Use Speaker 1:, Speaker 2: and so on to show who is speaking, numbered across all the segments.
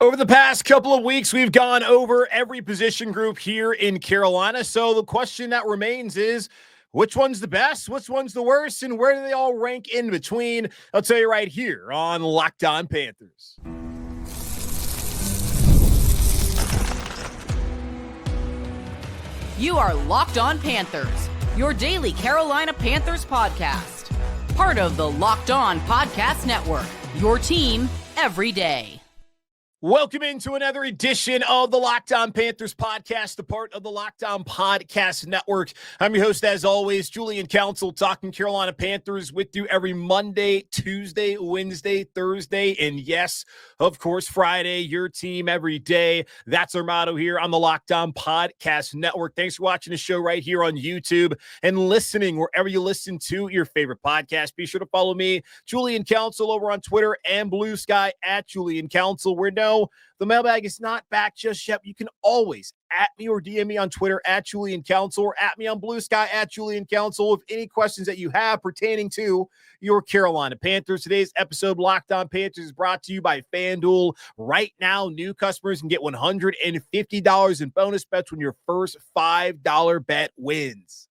Speaker 1: Over the past couple of weeks, we've gone over every position group here in Carolina. So the question that remains is, which one's the best? Which one's the worst? And where do they all rank in between? I'll tell you right here on Locked On Panthers.
Speaker 2: You are Locked On Panthers, your daily Carolina Panthers podcast. Part of the Locked On Podcast Network, your team every day.
Speaker 1: Welcome into another edition of the Locked On Panthers podcast, a part of the Locked On Podcast Network. I'm your host, as always, Julian Council, talking Carolina Panthers with you every Monday, Tuesday, Wednesday, Thursday, and yes, of course, Friday, your team every day. That's our motto here on the Locked On Podcast Network. Thanks for watching the show right here on YouTube and listening wherever you listen to your favorite podcast. Be sure to follow me, Julian Council, over on Twitter and Blue Sky at Julian Council. We're now the mailbag is not back just yet. You can always at me or DM me on Twitter at Julian Council or at me on Blue Sky at Julian Council with any questions that you have pertaining to your Carolina Panthers. Today's episode, Locked On Panthers, is brought to you by FanDuel. Right now, new customers can get $150 in bonus bets when your first $5 bet wins.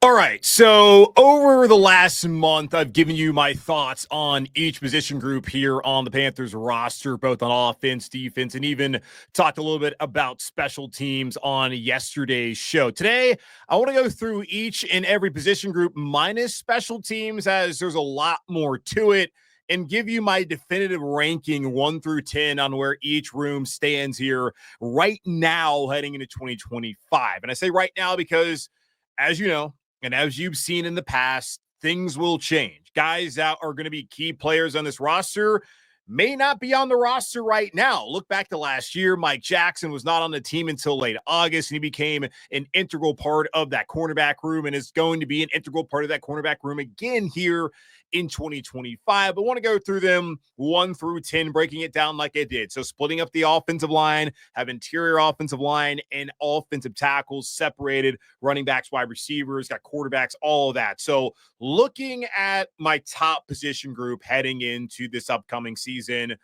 Speaker 1: All right, so over the last month, I've given you my thoughts on each position group here on the Panthers roster, both on offense, defense, and even talked a little bit about special teams on yesterday's show. Today, I want to go through each and every position group minus special teams, as there's a lot more to it, and give you my definitive ranking 1 through 10 on where each room stands here right now heading into 2025. And I say right now because, as you know, and as you've seen in the past, things will change. Guys that are going to be key players on this roster may not be on the roster right now. Look back to last year. Mike Jackson was not on the team until late August, and he became an integral part of that cornerback room and is going to be an integral part of that cornerback room again here in 2025. I want to go through them 1 through 10, breaking it down like I did. So splitting up the offensive line, have interior offensive line and offensive tackles separated, running backs, wide receivers, got quarterbacks, all of that. So looking at my top position group heading into this upcoming season,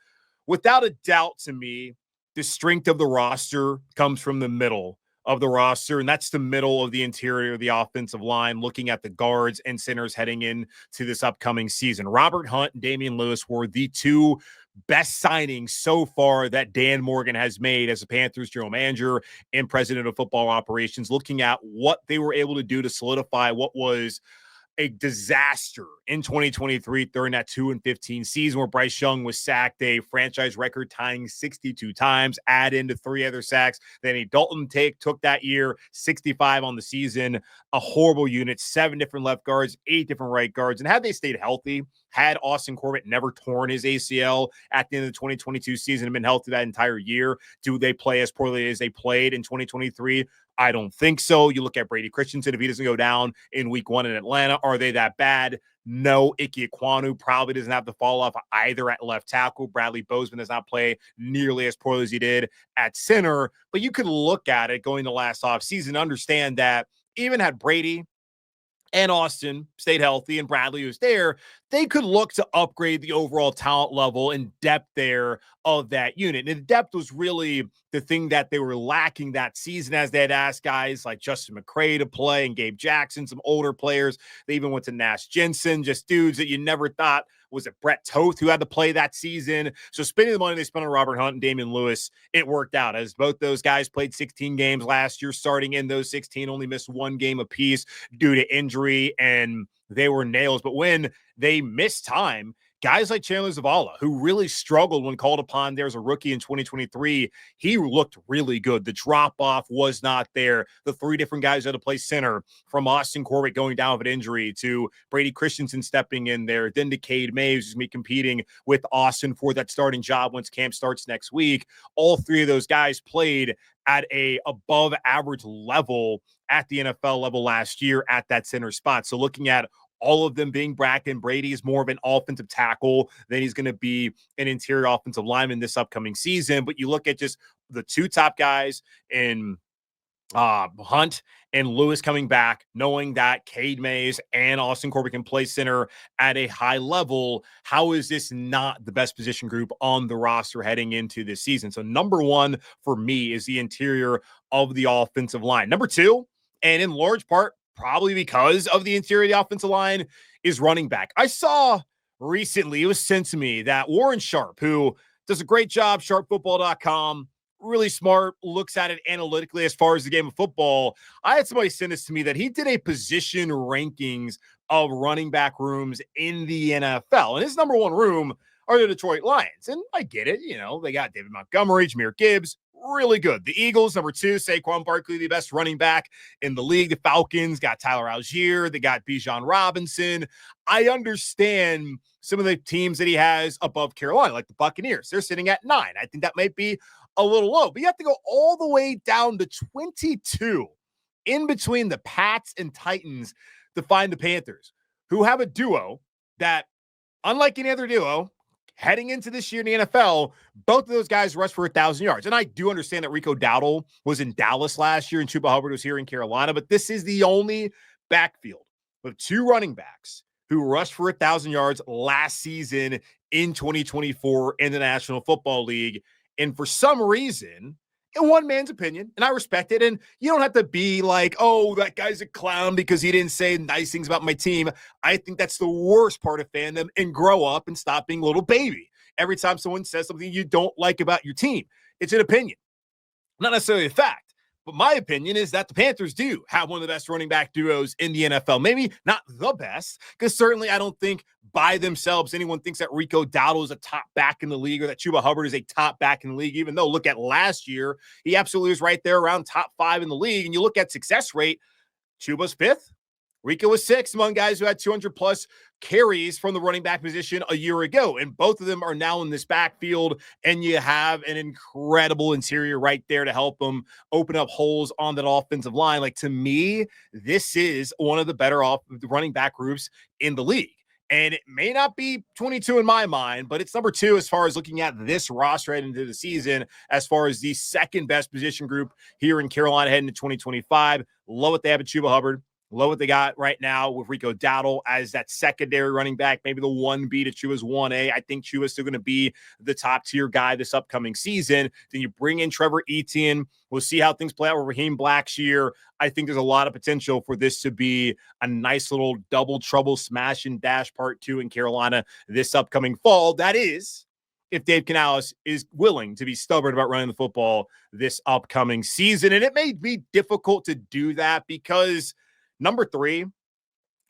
Speaker 1: without a doubt to me, the strength of the roster comes from the middle of the roster, and that's the middle of the interior of the offensive line, looking at the guards and centers heading into this upcoming season. Robert Hunt and Damien Lewis were the two best signings so far that Dan Morgan has made as the Panthers general manager and president of football operations, looking at what they were able to do to solidify what was a disaster in 2023 during that 2-15 season where Bryce Young was sacked a franchise record tying 62 times, add into 3 other sacks. Then Dalton took that year, 65 on the season, a horrible unit, 7 different left guards, 8 different right guards. And had they stayed healthy, had Austin Corbett never torn his ACL at the end of the 2022 season and been healthy that entire year, do they play as poorly as they played in 2023? I don't think so. You look at Brady Christensen, if he doesn't go down in week 1 in Atlanta, are they that bad? No. Ike Ekwonu probably doesn't have to fall off either at left tackle. Bradley Bozeman does not play nearly as poorly as he did at center. But you could look at it going to last offseason, understand that even had Brady and Austin stayed healthy and Bradley was there, they could look to upgrade the overall talent level and depth there of that unit. And the depth was really the thing that they were lacking that season, as they had asked guys like Justin McCray to play and Gabe Jackson, some older players. They even went to Nash Jensen, just dudes that you never thought. Was it Brett Toth who had to play that season? So spending the money they spent on Robert Hunt and Damien Lewis, it worked out, as both those guys played 16 games last year. Starting in those 16, only missed 1 game apiece due to injury, and they were nails. But when they missed time, guys like Chandler Zavala, who really struggled when called upon there as a rookie in 2023, he looked really good. The drop-off was not there. The 3 different guys that had to play center, from Austin Corbett going down with an injury to Brady Christensen stepping in there, then to Cade Mays, who's going to be competing with Austin for that starting job once camp starts next week. All 3 of those guys played at a above average level at the NFL level last year at that center spot. So looking at all of them being Bracken, Brady is more of an offensive tackle than he's going to be an interior offensive lineman this upcoming season. But you look at just the 2 top guys in Hunt and Lewis coming back, knowing that Cade Mays and Austin Corbett can play center at a high level. How is this not the best position group on the roster heading into this season? So number one for me is the interior of the offensive line. Number two, and in large part, probably because of the interior of the offensive line, is running back. I saw recently, it was sent to me, that Warren Sharp, who does a great job, sharpfootball.com, really smart, looks at it analytically as far as the game of football. I had somebody send this to me that he did a position rankings of running back rooms in the NFL. And his number one room are the Detroit Lions. And I get it. You know, they got David Montgomery, Jahmyr Gibbs, really good. The Eagles, number two, Saquon Barkley, the best running back in the league. The Falcons got Tyler Algier. They got Bijan Robinson. I understand some of the teams that he has above Carolina, like the Buccaneers. They're sitting at 9. I think that might be a little low, but you have to go all the way down to 22 in between the Pats and Titans to find the Panthers, who have a duo that, unlike any other duo, heading into this year in the NFL, both of those guys rushed for 1,000 yards. And I do understand that Rico Dowdle was in Dallas last year and Chuba Hubbard was here in Carolina, but this is the only backfield with two running backs who rushed for 1,000 yards last season in 2024 in the National Football League. And for some reason, in one man's opinion, and I respect it, and you don't have to be like, oh, that guy's a clown because he didn't say nice things about my team. I think that's the worst part of fandom, and grow up and stop being a little baby. Every time someone says something you don't like about your team, it's an opinion, not necessarily a fact. But my opinion is that the Panthers do have one of the best running back duos in the NFL. Maybe not the best, because certainly I don't think by themselves anyone thinks that Rico Dowdle is a top back in the league or that Chuba Hubbard is a top back in the league, even though look at last year, he absolutely was right there around top 5 in the league. And you look at success rate, Chuba's 5th, Rico was 6th among guys who had 200-plus carries from the running back position a year ago. And both of them are now in this backfield, and you have an incredible interior right there to help them open up holes on that offensive line. Like, to me, this is one of the better running back groups in the league. And it may not be 22 in my mind, but it's number 2 as far as looking at this roster heading into the season, as far as the second best position group here in Carolina heading to 2025. Love what they have at Chuba Hubbard. Love what they got right now with Rico Dowdle as that secondary running back, maybe the 1B to Chuba's 1A. I think Chuba's still going to be the top-tier guy this upcoming season. Then you bring in Trevor Etienne. We'll see how things play out with Raheem Black's year. I think there's a lot of potential for this to be a nice little double trouble smash and dash part 2 in Carolina this upcoming fall. That is, if Dave Canales is willing to be stubborn about running the football this upcoming season. And it may be difficult to do that because number 3,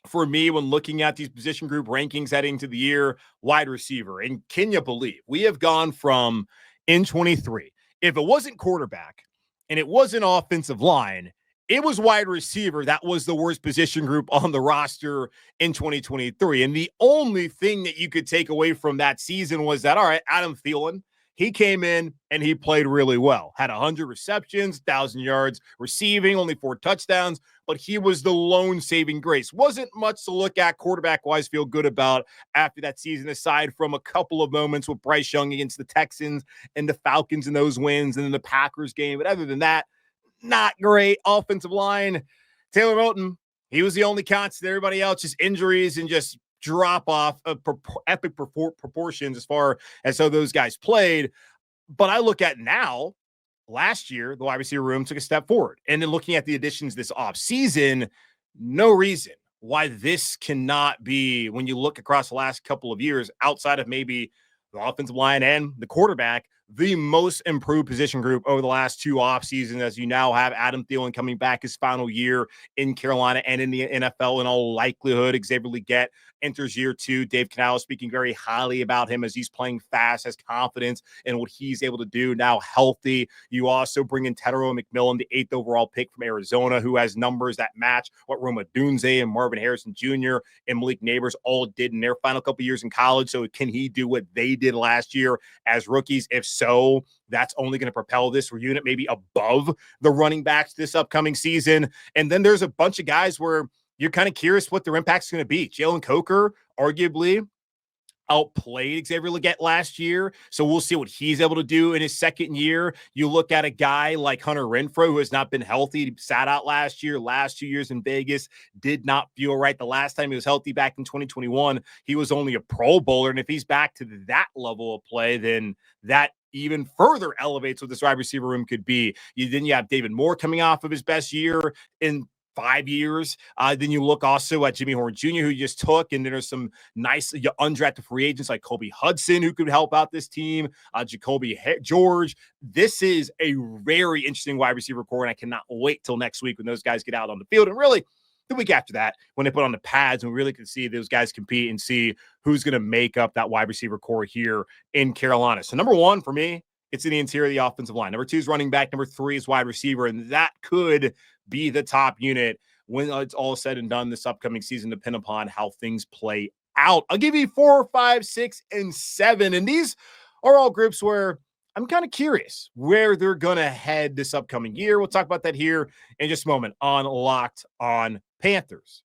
Speaker 1: for me, when looking at these position group rankings heading to the year, wide receiver. And can you believe we have gone from, in 23, if it wasn't quarterback and it wasn't offensive line, it was wide receiver. That was the worst position group on the roster in 2023. And the only thing that you could take away from that season was that, all right, Adam Thielen, he came in and he played really well. Had 100 receptions, 1,000 yards receiving, only 4 touchdowns, but he was the lone saving grace. Wasn't much to look at quarterback-wise, feel good about after that season, aside from a couple of moments with Bryce Young against the Texans and the Falcons in those wins and then the Packers game. But other than that, not great. Offensive line, Taylor Moton, he was the only constant. Everybody else, just injuries and just drop off of epic proportions as far as how those guys played. But I look at now, last year, the wide receiver room took a step forward. And then looking at the additions this offseason, no reason why this cannot be, when you look across the last couple of years, outside of maybe the offensive line and the quarterback, the most improved position group over the last 2 off seasons, as you now have Adam Thielen coming back his final year in Carolina and in the NFL in all likelihood. Xavier Legette enters year 2. Dave Canales speaking very highly about him as he's playing fast, has confidence in what he's able to do now healthy. You also bring in Tedero McMillan, the 8th overall pick from Arizona, who has numbers that match what Roma Dunze and Marvin Harrison Jr. and Malik Neighbors all did in their final couple years in college. So can he do what they did last year as rookies? If so, that's only going to propel this unit maybe above the running backs this upcoming season. And then there's a bunch of guys where you're kind of curious what their impact's going to be. Jalen Coker, arguably outplayed Xavier Legette last year. So we'll see what he's able to do in his second year. You look at a guy like Hunter Renfrow, who has not been healthy, he sat out last year, last 2 years in Vegas, did not feel right. The last time he was healthy back in 2021, he was only a Pro Bowler. And if he's back to that level of play, then that even further elevates what this wide receiver room could be. Then you have David Moore coming off of his best year in 5 years. Then you look also at Jimmy Horn Jr., who you just took, and then there's some nice undrafted free agents like Kobe Hudson, who could help out this team, Jacoby George. This is a very interesting wide receiver core, and I cannot wait till next week when those guys get out on the field. And really, the week after that, when they put on the pads, and we really can see those guys compete and see who's going to make up that wide receiver core here in Carolina. So number one for me, it's in the interior of the offensive line. Number two is running back. Number three is wide receiver, and that could be the top unit when it's all said and done this upcoming season, depending upon how things play out. I'll give you 4, 5, 6, and 7. And these are all groups where I'm kind of curious where they're going to head this upcoming year. We'll talk about that here in just a moment on Locked On Panthers.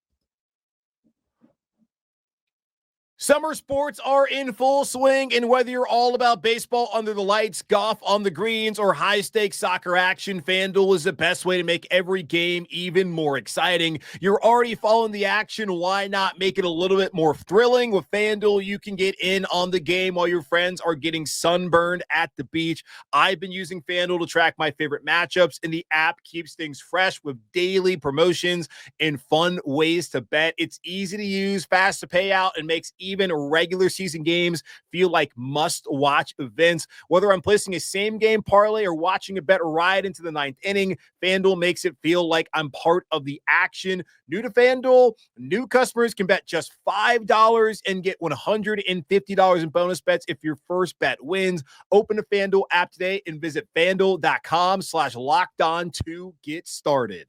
Speaker 1: Summer sports are in full swing, and whether you're all about baseball under the lights, golf on the greens, or high-stakes soccer action, FanDuel is the best way to make every game even more exciting. You're already following the action. Why not make it a little bit more thrilling? With FanDuel, you can get in on the game while your friends are getting sunburned at the beach. I've been using FanDuel to track my favorite matchups, and the app keeps things fresh with daily promotions and fun ways to bet. It's easy to use, fast to pay out, and makes even regular season games feel like must-watch events. Whether I'm placing a same-game parlay or watching a bet ride into the ninth inning, FanDuel makes it feel like I'm part of the action. New to FanDuel, new customers can bet just $5 and get $150 in bonus bets if your first bet wins. Open the FanDuel app today and visit FanDuel.com/lockedon to get started.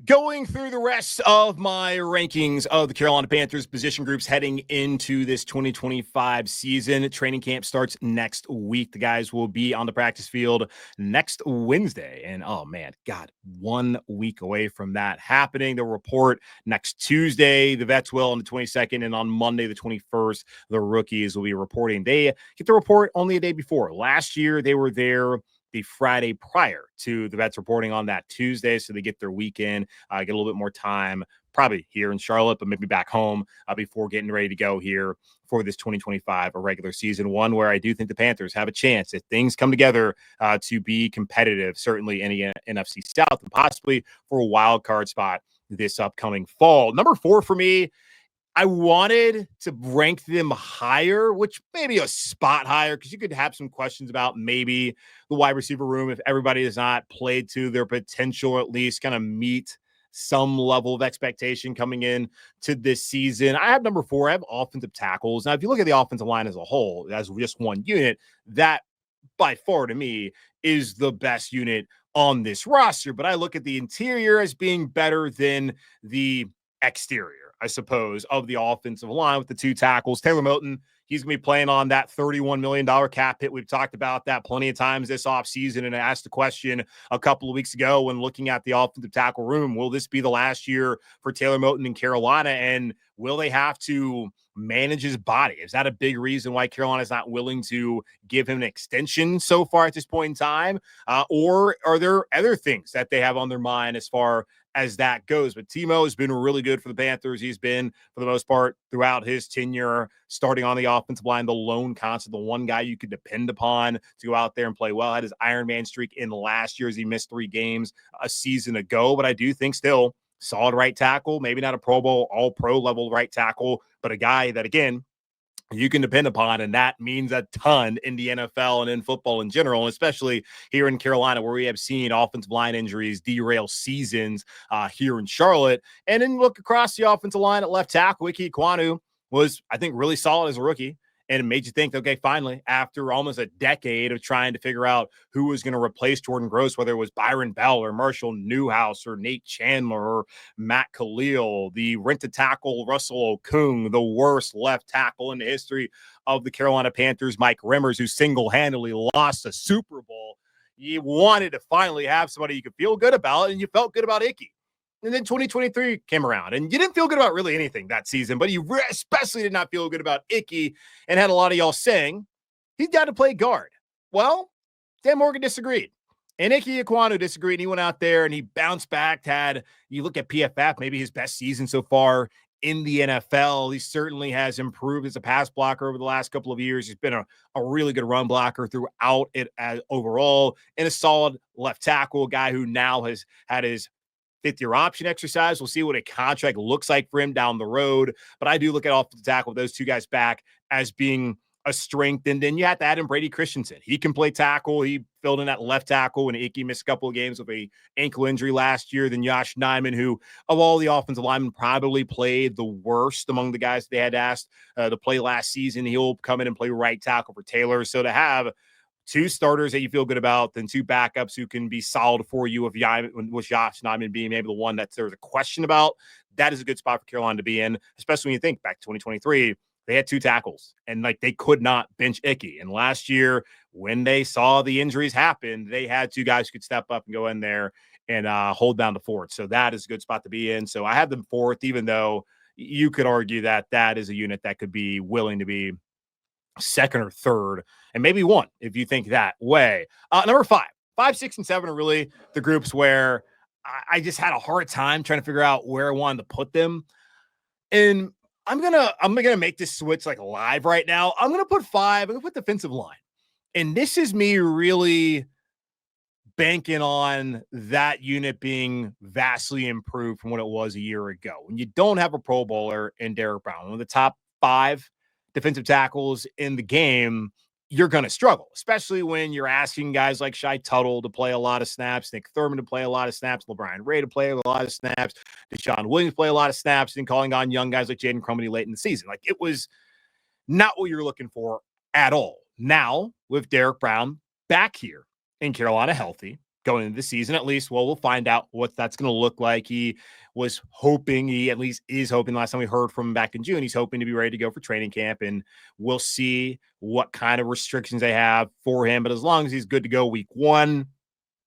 Speaker 1: Going through the rest of my rankings of the Carolina Panthers position groups heading into this 2025 season. Training camp starts next week. The guys will be on the practice field next Wednesday. And oh man, God, 1 week away from that happening. They'll report next Tuesday. The vets will on the 22nd, and on Monday, the 21st, the rookies will be reporting. They get the report only a day before. Last year, they were there the Friday prior to the vets reporting on that Tuesday. So they get their weekend, get a little bit more time, probably here in Charlotte, but maybe back home before getting ready to go here for this 2025 regular season. One where I do think the Panthers have a chance if things come together to be competitive, certainly in the NFC South and possibly for a wild card spot this upcoming fall. Number 4 for me, I wanted to rank them higher, which maybe a spot higher, because you could have some questions about maybe the wide receiver room if everybody has not played to their potential, at least kind of meet some level of expectation coming in to this season. I have number 4. I have offensive tackles. Now, if you look at the offensive line as a whole, as just one unit, that by far to me is the best unit on this roster. But I look at the interior as being better than the exterior, I suppose, of the offensive line with the 2 tackles. Taylor Moton, he's going to be playing on that $31 million cap hit. We've talked about that plenty of times this offseason, and I asked the question a couple of weeks ago when looking at the offensive tackle room, will this be the last year for Taylor Moton in Carolina, and will they have to manage his body? Is that a big reason why Carolina is not willing to give him an extension so far at this point in time? Or are there other things that they have on their mind as far as that goes? But Timo has been really good for the Panthers. He's been, for the most part, throughout his tenure, starting on the offensive line, the lone constant, the one guy you could depend upon to go out there and play well. Had his Iron Man streak in last year as he missed 3 games a season ago. But I do think still solid right tackle, maybe not a Pro Bowl, all-pro level right tackle, but a guy that, again, you can depend upon, and that means a ton in the NFL and in football in general, and especially here in Carolina, where we have seen offensive line injuries derail seasons here in Charlotte. And then look across the offensive line at left tackle. Ike Ekwonu was, I think, really solid as a rookie. And it made you think, okay, finally, after almost a decade of trying to figure out who was going to replace Jordan Gross, whether it was Byron Bell or Marshall Newhouse or Nate Chandler or Matt Khalil, the rent-a-tackle Russell Okung, the worst left tackle in the history of the Carolina Panthers, Mike Remmers, who single-handedly lost a Super Bowl. You wanted to finally have somebody you could feel good about, and you felt good about Icky. And then 2023 came around, and you didn't feel good about really anything that season, but you especially did not feel good about Icky, and had a lot of y'all saying he's got to play guard. Well, Dan Morgan disagreed. And Ike Ekwonu disagreed, and he went out there and he bounced back. You look at PFF, maybe his best season so far in the NFL. He certainly has improved as a pass blocker over the last couple of years. He's been a really good run blocker throughout it as overall, and a solid left tackle, a guy who now has had his fifth-year option exercise. We'll see what a contract looks like for him down the road. But I do look at offensive tackle with those two guys back as being a strength. And then you have to add in Brady Christensen. He can play tackle. He filled in that left tackle when Icky missed a couple of games with a ankle injury last year. Then Josh Nijman, who of all the offensive linemen probably played the worst among the guys they had asked to play last season. He'll come in and play right tackle for Taylor. So to have two starters that you feel good about, then two backups who can be solid for you with Josh Nijman being maybe the one that there's a question about, that is a good spot for Carolina to be in, especially when you think back to 2023. They had two tackles, and they could not bench Icky. And last year, when they saw the injuries happen, they had two guys who could step up and go in there and hold down the fort. So that is a good spot to be in. So I have them fourth, even though you could argue that that is a unit that could be willing to be second or third, and maybe one if you think that way. Number 5, 6, and 7 are really the groups where I just had a hard time trying to figure out where I wanted to put them. And I'm gonna make this switch live right now. I'm gonna put 5. I'm gonna put defensive line, and this is me really banking on that unit being vastly improved from what it was a year ago. When you don't have a Pro Bowler in Derek Brown, one of the top 5 defensive tackles in the game, you're going to struggle, especially when you're asking guys like Shai Tuttle to play a lot of snaps, Nick Thurman to play a lot of snaps, LeBron Ray to play a lot of snaps, Deshaun Williams play a lot of snaps, and calling on young guys like Jaden Crumedy late in the season. It was not what you're looking for at all. Now, with Derek Brown back here in Carolina healthy, going into the season at least, well, we'll find out what that's going to look like. He at least is hoping, last time we heard from him back in June, he's hoping to be ready to go for training camp, and we'll see what kind of restrictions they have for him. But as long as he's good to go week 1,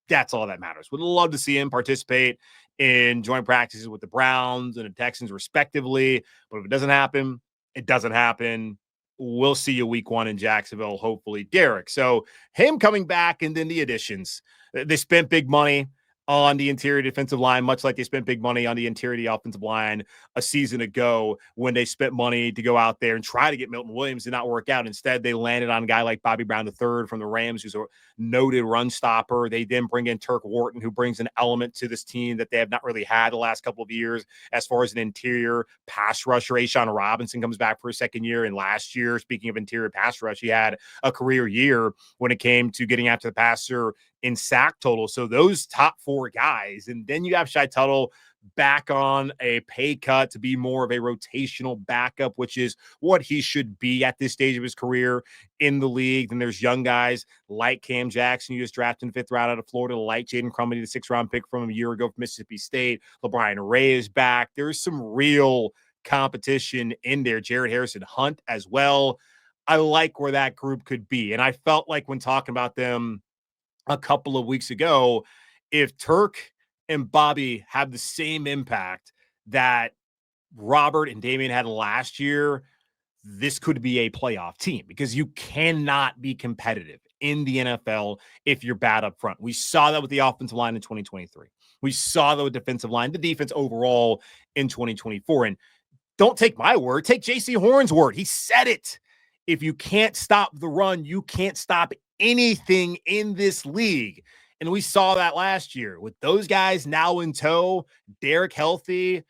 Speaker 1: that's all that matters. Would love to see him participate in joint practices with the Browns and the Texans respectively. But if it doesn't happen, it doesn't happen. We'll see you week 1 in Jacksonville, hopefully, Derek. So him coming back, and then the additions. They spent big money on the interior defensive line, much like they spent big money on the interior offensive line a season ago when they spent money to go out there and try to get Milton Williams. Did not work out. Instead, they landed on a guy like Bobby Brown III from the Rams, who's a noted run stopper. They then bring in Turk Wharton, who brings an element to this team that they have not really had the last couple of years as far as an interior pass rusher. A'Shawn Robinson comes back for a second year, and last year, speaking of interior pass rush, he had a career year when it came to getting after the passer in sack total. So those top 4 guys, and then you have Shai Tuttle back on a pay cut to be more of a rotational backup, which is what he should be at this stage of his career in the league. Then there's young guys like Cam Jackson, who just drafted in the 5th round out of Florida, like Jaden Crumedy, the 6th round pick from a year ago from Mississippi State. LeBron Ray is back. There's some real competition in there. Jared Harrison Hunt as well. I like where that group could be. And I felt like when talking about them a couple of weeks ago, if Turk and Bobby have the same impact that Robert and Damien had last year, this could be a playoff team, because you cannot be competitive in the NFL if you're bad up front. We saw that with the offensive line in 2023. We saw that with defensive line, the defense overall in 2024. And don't take my word, take J.C. Horn's word. He said it. If you can't stop the run, you can't stop anything in this league. And we saw that last year with those guys now in tow, Derek healthy.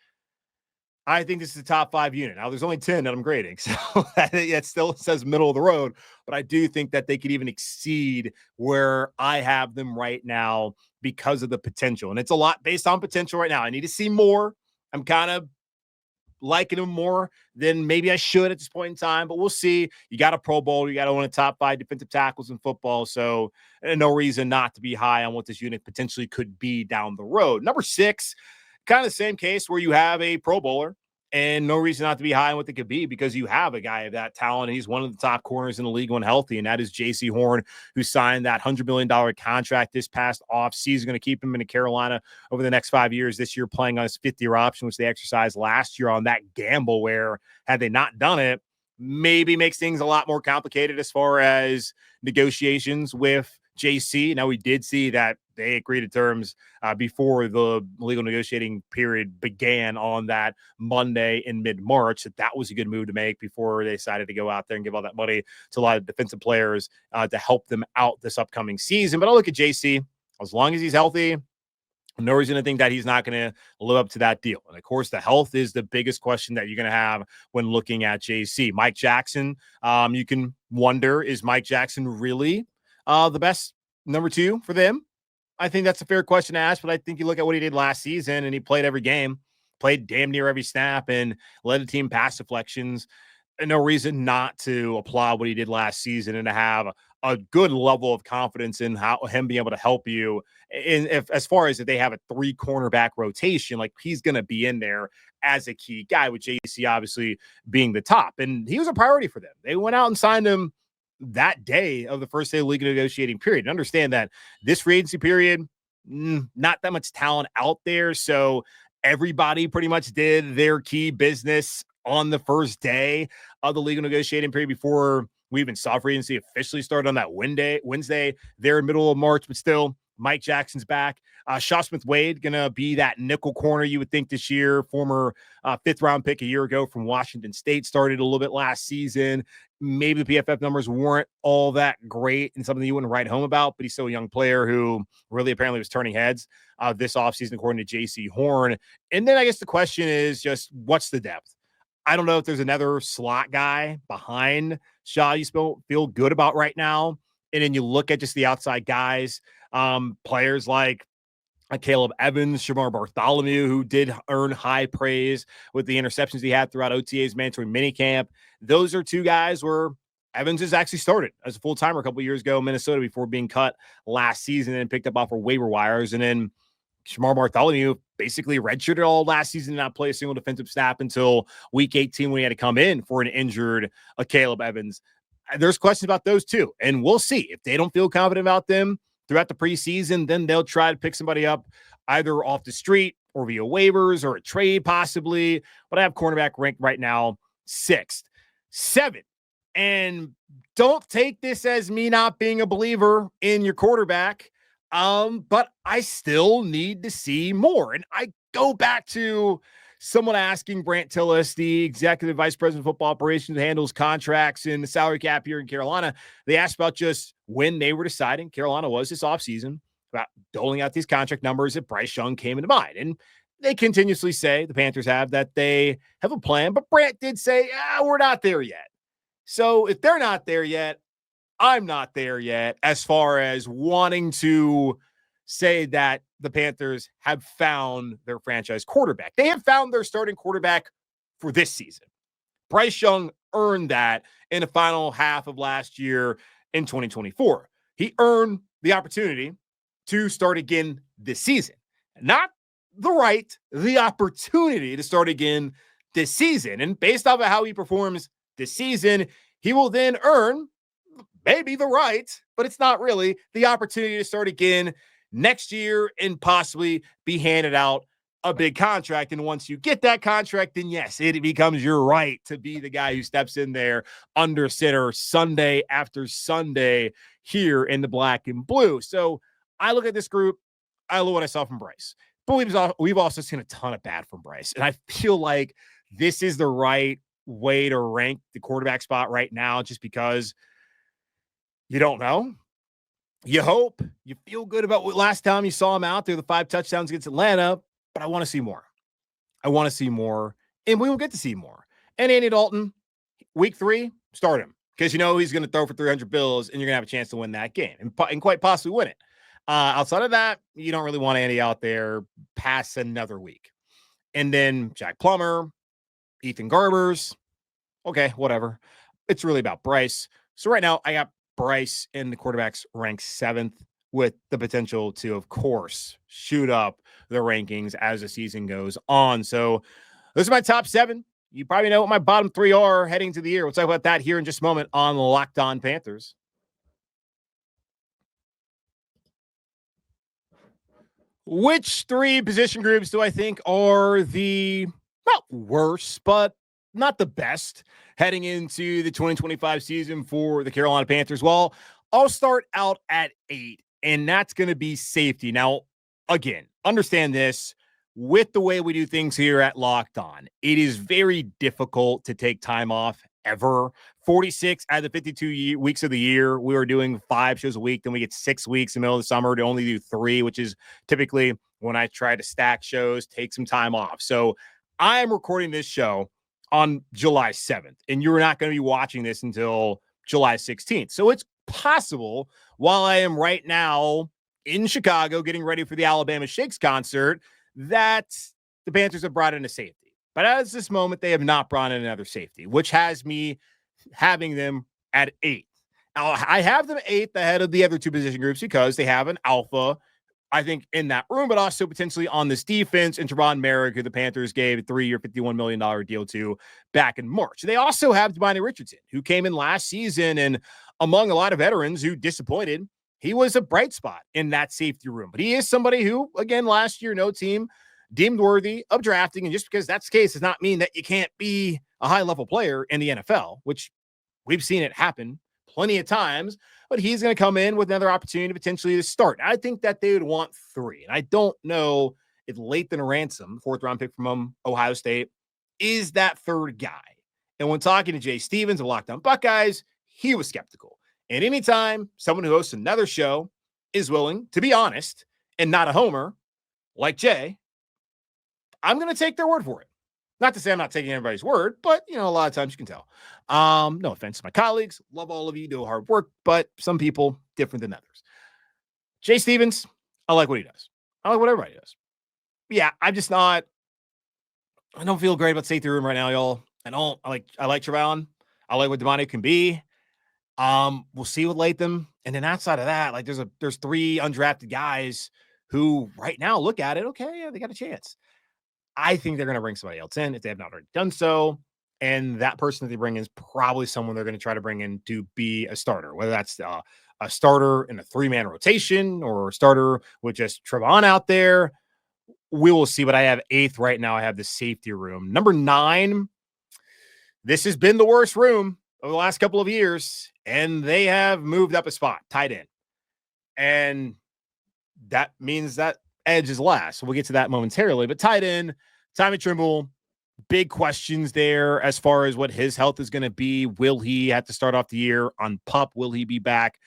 Speaker 1: I think this is a top 5 unit. Now, there's only 10 that I'm grading, so that still says middle of the road. But I do think that they could even exceed where I have them right now because of the potential. And it's a lot based on potential right now. I need to see more. I'm kind of liking him more than maybe I should at this point in time, but we'll see. You got a Pro Bowl. You got one of the top 5 defensive tackles in football, so no reason not to be high on what this unit potentially could be down the road. Number 6, kind of the same case where you have a Pro Bowler and no reason not to be high on what they could be because you have a guy of that talent. He's one of the top corners in the league when healthy, and that is J.C. Horn, who signed that $100 million contract this past offseason. Going to keep him in Carolina over the next 5 years. This year playing on his fifth-year option, which they exercised last year on that gamble where had they not done it, maybe makes things a lot more complicated as far as negotiations with JC. Now, we did see that they agreed to terms before the legal negotiating period began on that Monday in mid-March. That was a good move to make before they decided to go out there and give all that money to a lot of defensive players to help them out this upcoming season. But I look at JC, as long as he's healthy, no reason to think that he's not going to live up to that deal. And, of course, the health is the biggest question that you're going to have when looking at JC. Mike Jackson, you can wonder, is Mike Jackson really the best number 2 for them? I think that's a fair question to ask, but I think you look at what he did last season, and he played every game, played damn near every snap, and led the team pass deflections. And no reason not to applaud what he did last season and to have a good level of confidence in how him being able to help you. And as far as if they have a 3 cornerback rotation, like he's going to be in there as a key guy, with JC obviously being the top. And he was a priority for them. They went out and signed him that day of the first day of the league negotiating period. And understand that this free agency period, not that much talent out there. So everybody pretty much did their key business on the first day of the legal negotiating period before we even saw free agency officially start on that Wednesday there in middle of March. But still, Mike Jackson's back. Shaw Smith-Wade going to be that nickel corner you would think this year. Former 5th-round pick a year ago from Washington State. Started a little bit last season. Maybe the PFF numbers weren't all that great and something you wouldn't write home about, but he's still a young player who really apparently was turning heads this offseason, according to J.C. Horn. And then I guess the question is just, what's the depth? I don't know if there's another slot guy behind Shaw you feel good about right now. And then you look at just the outside guys, players like Caleb Evans, Shamar Bartholomew, who did earn high praise with the interceptions he had throughout OTA's mandatory minicamp. Those are 2 guys where Evans has actually started as a full-timer a couple years ago in Minnesota before being cut last season and picked up off of waiver wires. And then Shamar Bartholomew basically redshirted all last season and not play a single defensive snap until week 18 when he had to come in for an injured Caleb Evans. There's questions about those too, and we'll see. If they don't feel confident about them throughout the preseason, then they'll try to pick somebody up either off the street or via waivers or a trade possibly. But I have cornerback ranked right now 6th. 7. And don't take this as me not being a believer in your quarterback. But I still need to see more. And I go back to someone asking Brant Tillis, the executive vice president of football operations, who handles contracts and the salary cap here in Carolina. They asked about just when they were deciding, Carolina was this offseason, about doling out these contract numbers that Bryce Young came into mind. And they continuously say, the Panthers have, that they have a plan. But Brant did say, we're not there yet. So if they're not there yet, I'm not there yet as far as wanting to say that the Panthers have found their franchise quarterback. They have found their starting quarterback for this season. Bryce Young earned that in the final half of last year in 2024. He earned the opportunity to start again this season. Not the right, the opportunity to start again this season. And based off of how he performs this season, he will then earn maybe the right, but it's not really, the opportunity to start again next year and possibly be handed out a big contract. And once you get that contract, then yes, it becomes your right to be the guy who steps in there under center Sunday after Sunday here in the black and blue. So I look at this group, I love what I saw from Bryce, but we've also seen a ton of bad from Bryce. And I feel like this is the right way to rank the quarterback spot right now, just because you don't know. You hope. You feel good about what last time you saw him out there, the 5 touchdowns against Atlanta, but I want to see more. I want to see more, and we will get to see more. And Andy Dalton, week 3, start him, because you know he's going to throw for 300 bills, and you're going to have a chance to win that game and quite possibly win it. Outside of that, you don't really want Andy out there past another week. And then Jack Plummer, Ethan Garbers, okay, whatever. It's really about Bryce. So right now, I got Bryce in the quarterbacks ranked 7th with the potential to, of course, shoot up the rankings as the season goes on. So Those are my top 7. You probably know what my bottom 3 are heading to the year. We'll talk about that here in just a moment on Locked On Panthers. Which 3 position groups do I think are the not worst, but not the best heading into the 2025 season for the Carolina Panthers? Well, I'll start out at 8, and that's going to be safety. Now, again, understand this. With the way we do things here at Locked On, it is very difficult to take time off ever. 46 out of the 52 weeks of the year, we were doing 5 shows a week. Then we get 6 weeks in the middle of the summer to only do 3, which is typically when I try to stack shows, take some time off. So I am recording this show on July 7th, and you're not going to be watching this until July 16th. So it's possible while I am right now in Chicago getting ready for the Alabama Shakes concert that the Panthers have brought in a safety. But as this moment, they have not brought in another safety, which has me having them at 8th. Now, I have them 8th ahead of the other 2 position groups because they have an alpha, I think, in that room, but also potentially on this defense, and Teron Merrick, who the Panthers gave a 3-year, $51 million deal to back in March. They also have Damien Richardson, who came in last season, and among a lot of veterans who disappointed, he was a bright spot in that safety room. But he is somebody who, again, last year, no team deemed worthy of drafting. And just because that's the case does not mean that you can't be a high-level player in the NFL, which we've seen it happen plenty of times. But he's going to come in with another opportunity potentially to start. I think that they would want 3. And I don't know if Lathan Ransom, 4th-round pick from Ohio State, is that 3rd guy. And when talking to Jay Stevens of Locked On Buckeyes, he was skeptical. And anytime someone who hosts another show is willing to be honest and not a homer, like Jay, I'm going to take their word for it. Not to say I'm not taking everybody's word, but, a lot of times you can tell. No offense to my colleagues. Love all of you. Do hard work, but some people different than others. Jay Stevens, I like what he does. I like what everybody does. Yeah, I don't feel great about safety room right now, y'all. I like Trevon. I like what Damien can be. We'll see with Latham. And then outside of that, like there's 3 undrafted guys who right now look at it. Okay, yeah, they got a chance. I think they're going to bring somebody else in if they have not already done so. And that person that they bring in is probably someone they're going to try to bring in to be a starter, whether that's a starter in a 3-man rotation or a starter with just Trevon out there. We will see, but I have 8th right now. I have the safety room. Number 9, this has been the worst room over the last couple of years, and they have moved up a spot, tight end. And that means that edge is last. So we'll get to that momentarily. But tight end, Tommy Trimble, big questions there as far as what his health is going to be. Will he have to start off the year on PUP? Will he be back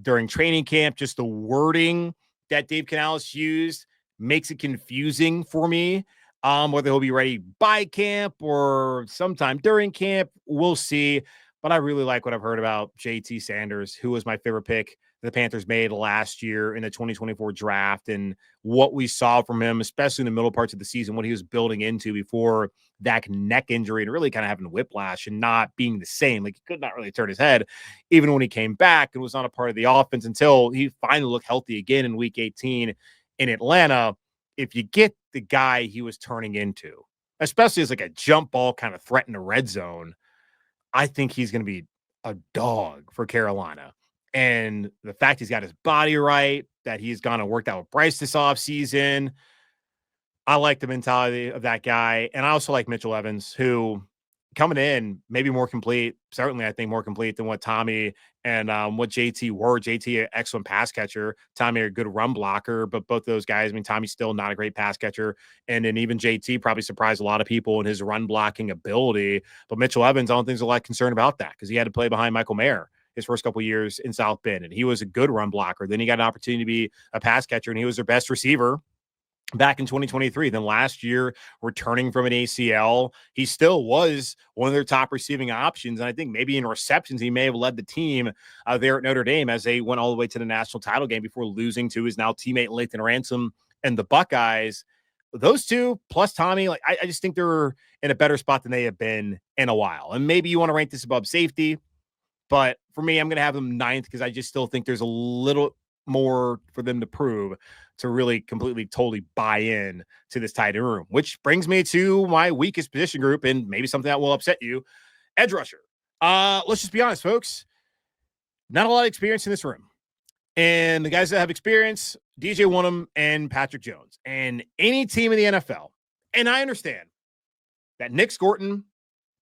Speaker 1: during training camp? Just the wording that Dave Canales used makes it confusing for me. Whether he'll be ready by camp or sometime during camp, we'll see. But I really like what I've heard about JT Sanders, who was my favorite pick the Panthers made last year in the 2024 draft, and what we saw from him, especially in the middle parts of the season, what he was building into before that neck injury and really kind of having whiplash and not being the same. Like, he could not really turn his head even when he came back and was not a part of the offense until he finally looked healthy again in week 18 in Atlanta. If you get the guy he was turning into, especially as like a jump ball kind of threat in the red zone, I think he's going to be a dog for Carolina. And the fact he's got his body right, that he's gone and worked out with Bryce this offseason, I like the mentality of that guy. And I also like Mitchell Evans, who coming in maybe more complete, certainly I think more complete than what Tommy and what JT were. JT, an excellent pass catcher. Tommy, a good run blocker. But both of those guys, I mean, Tommy's still not a great pass catcher. And then even JT probably surprised a lot of people in his run blocking ability. But Mitchell Evans, I don't think there's a lot of concern about that because he had to play behind Michael Mayer his first couple of years in South Bend, and he was a good run blocker. Then he got an opportunity to be a pass catcher, and he was their best receiver back in 2023. Then last year, returning from an ACL, he still was one of their top receiving options. And I think maybe in receptions, he may have led the team there at Notre Dame as they went all the way to the national title game before losing to his now teammate Lathan Ransom and the Buckeyes. Those two plus Tommy, like I just think they're in a better spot than they have been in a while. And maybe you want to rank this above safety, but for me, I'm going to have them 9th because I just still think there's a little more for them to prove to really completely, totally buy in to this tight end room, which brings me to my weakest position group and maybe something that will upset you. Edge rusher. Let's just be honest, folks. Not a lot of experience in this room. And the guys that have experience, DJ Wonnum and Patrick Jones. And any team in the NFL, and I understand that Nick Scorton,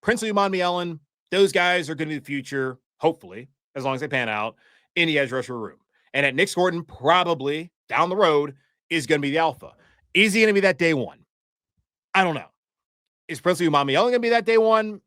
Speaker 1: Princely Umanmielen, those guys are going to be the future, hopefully, as long as they pan out, in the edge rusher room. And that Nick Scorton probably, down the road, is going to be the alpha. Is he going to be that day one? I don't know. Is Princely Umanmielen going to be that day one?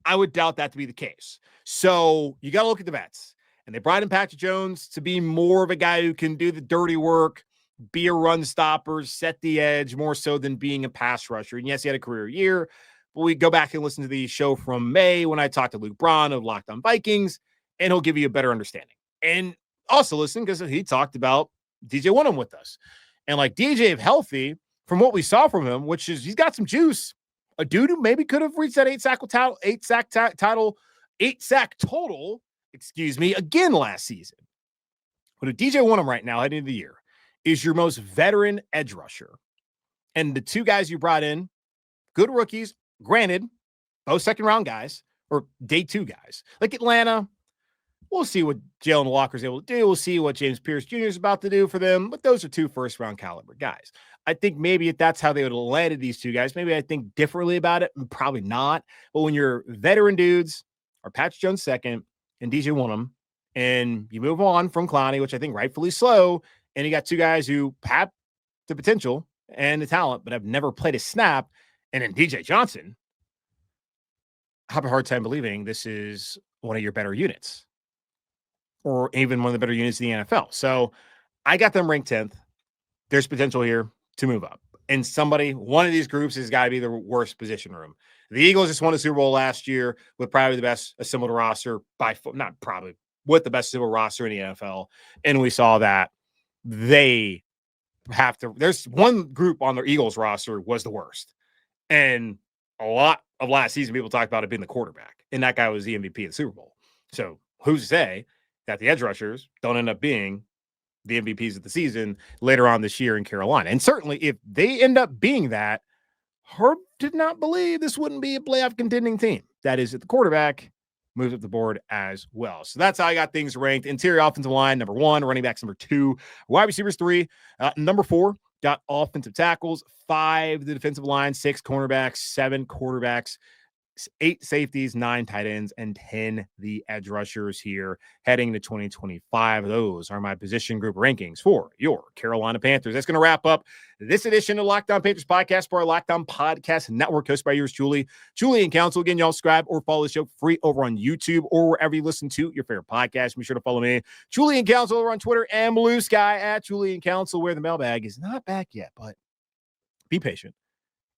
Speaker 1: I would doubt that to be the case. So you got to look at the vets. And they brought in Patrick Jones to be more of a guy who can do the dirty work, be a run stopper, set the edge, more so than being a pass rusher. And yes, he had a career year. But we go back and listen to the show from May when I talked to Luke Braun of Locked On Vikings, and he'll give you a better understanding. And also listen, because he talked about DJ Wonnum with us. And like DJ, if healthy, from what we saw from him, which is he's got some juice, a dude who maybe could have reached that eight sack total, again last season. But a DJ Wonnum right now, heading into the year, is your most veteran edge rusher. And the two guys you brought in, good rookies, granted, both second-round guys, or day two guys. Like Atlanta, we'll see what Jalen Walker's able to do. We'll see what James Pierce Jr. is about to do for them. But those are two first-round caliber guys. I think maybe if that's how they would have landed these two guys, maybe I think differently about it. Probably not. But when your veteran dudes are Patrick Jones second and DJ Wonnum, and you move on from Clowney, which I think rightfully slow, and you got two guys who have the potential and the talent, but have never played a snap, and then DJ Johnson, I have a hard time believing this is one of your better units, or even one of the better units in the NFL. So I got them ranked 10th. There's potential here to move up. And one of these groups has got to be the worst position room. The Eagles just won a Super Bowl last year with probably the best assembled roster with the best assembled roster in the NFL. And we saw that there's one group on their Eagles roster was the worst. And a lot of last season, people talked about it being the quarterback. And that guy was the MVP of the Super Bowl. So who's to say that the edge rushers don't end up being the MVPs of the season later on this year in Carolina? And certainly if they end up being that, Herb did not believe this wouldn't be a playoff contending team. That is, at the quarterback moves up the board as well. So that's how I got things ranked. Interior offensive line, number 1, running backs, number 2, wide receivers, 3, number 4, got offensive tackles, 5, the defensive line, 6 cornerbacks, 7 quarterbacks, 8 safeties, 9 tight ends, and 10 the edge rushers here heading to 2025. Those are my position group rankings for your Carolina Panthers. That's going to wrap up this edition of Locked On Panthers podcast for our Locked On Podcast Network, hosted by yours, Julian Council. Again, y'all subscribe or follow the show free over on YouTube or wherever you listen to your favorite podcast. Be sure to follow me, Julian Council, over on Twitter and Blue Sky at Julian Council, where the mailbag is not back yet, but be patient.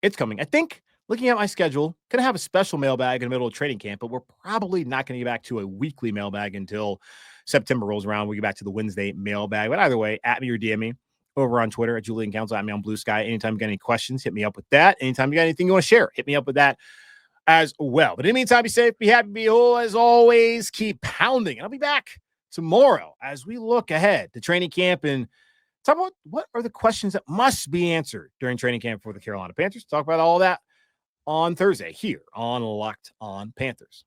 Speaker 1: It's coming. I think, looking at my schedule, going to have a special mailbag in the middle of training camp, but we're probably not going to get back to a weekly mailbag until September rolls around. We get back to the Wednesday mailbag. But either way, at me or DM me over on Twitter at Julian Council, at me on Blue Sky. Anytime you got any questions, hit me up with that. Anytime you got anything you want to share, hit me up with that as well. But in the meantime, be safe, be happy, be whole. As always, keep pounding. And I'll be back tomorrow as we look ahead to training camp and talk about what are the questions that must be answered during training camp for the Carolina Panthers. Talk about all that on Thursday here on Locked On Panthers.